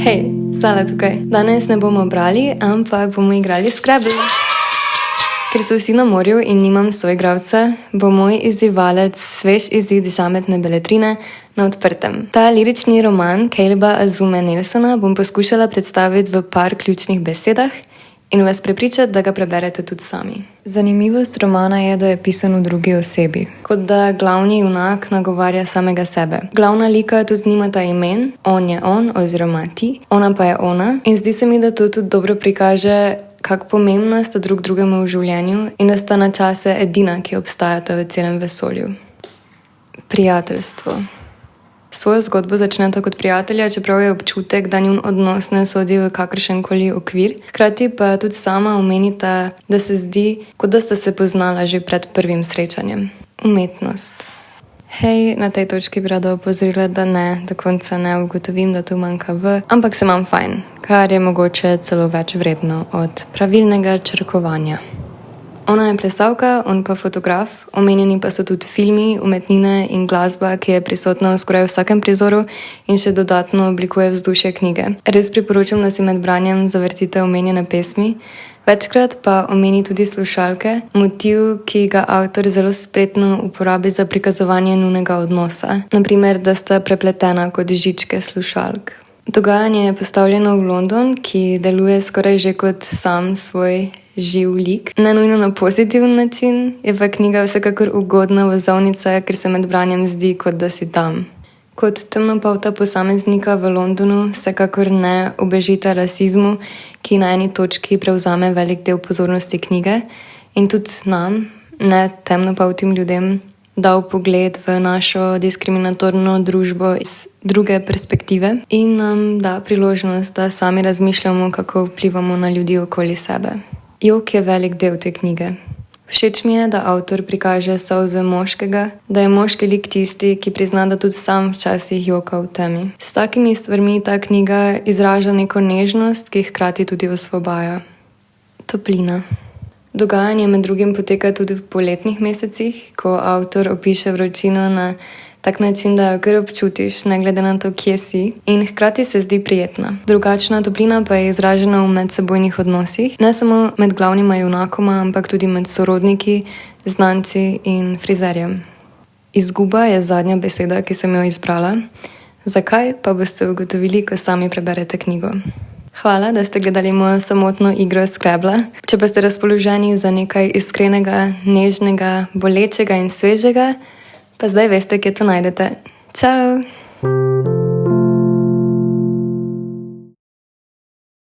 Hej, Sala tukaj. Danes ne bomo brali, ampak bomo igrali Scrabble. Ker so vsi na morju in nimam soigralca, bo moj izzivalec svež izid žametne beletrine na odprtem. Ta lirični roman Caleba Azume Nelsona bom poskušala predstaviti v par ključnih besedah in vas prepričati, da ga preberete tudi sami. Zanimivost romana je, da je pisan v drugi osebi, kot da glavni junak nagovarja samega sebe. Glavna lika tudi nimata imen, on je on oziroma ti, ona pa je ona in zdi se mi, da to tudi dobro prikaže, kako pomembna sta drug drugemu v življenju in da sta na čase edina, ki obstajata v celem vesolju. Prijateljstvo. Svojo zgodbo začneta kot prijatelja, čeprav je občutek, da njun odnos ne sodi v kakršenkoli okvir. Hkrati pa tudi sama omenita, da se zdi, kot da sta se poznala že pred prvim srečanjem. Umetnost. Hej, na tej točki bi rada opozorila, da ne, do konca ne ugotovim, da tu manjka v, ampak se imam fajn, kar je mogoče celo več vredno od pravilnega črkovanja. Ona je plesalka, on pa fotograf, omenjeni pa so tudi filmi, umetnine in glasba, ki je prisotna v skoraj vsakem prizoru in še dodatno oblikuje vzdušje knjige. Res priporočam, da si med branjem zavrtite omenjene pesmi. Večkrat pa omeni tudi slušalke, motiv, ki ga avtor zelo spretno uporabi za prikazovanje njunega odnosa. Naprimer, da sta prepletena kot žičke slušalk. Dogajanje je postavljeno v London, ki deluje skoraj že kot sam svoj živ lik. Ne nujno na pozitiven način, je pa knjiga vsekakor ugodna vozovnica, ker se med branjem zdi, kot da si tam. Kot temnopolta posameznika v Londonu vsekakor ne ubežita rasizmu, ki na eni točki prevzame velik del pozornosti knjige in tudi nam, ne temnopoltim ljudem, dal pogled v našo diskriminatorno družbo iz druge perspektive in nam da priložnost, da sami razmišljamo, kako vplivamo na ljudi okoli sebe. Jok je velik del te knjige. Všeč mi je, da avtor prikaže solze moškega, da je moški lik tisti, ki prizna, da tudi sam včasih joka v temi. S takimi stvarmi ta knjiga izraža neko nežnost, ki hkrati tudi osvobaja. Toplina. Dogajanje med drugim poteka tudi v poletnih mesecih, ko avtor opiše vročino na tak način, da jo kar občutiš, ne glede na to, kje si, in hkrati se zdi prijetna. Drugačna toplina pa je izražena v medsebojnih odnosih, ne samo med glavnima junakoma, ampak tudi med sorodniki, znanci in frizerjem. Izguba je zadnja beseda, ki sem jo izbrala. Zakaj, pa boste ugotovili, ko sami preberete knjigo. Hvala, da ste gledali mojo samotno igro Scrabble. Če pa ste razpoloženi za nekaj iskrenega, nežnega, bolečega in svežega, pa zdaj veste, kje to najdete. Čau!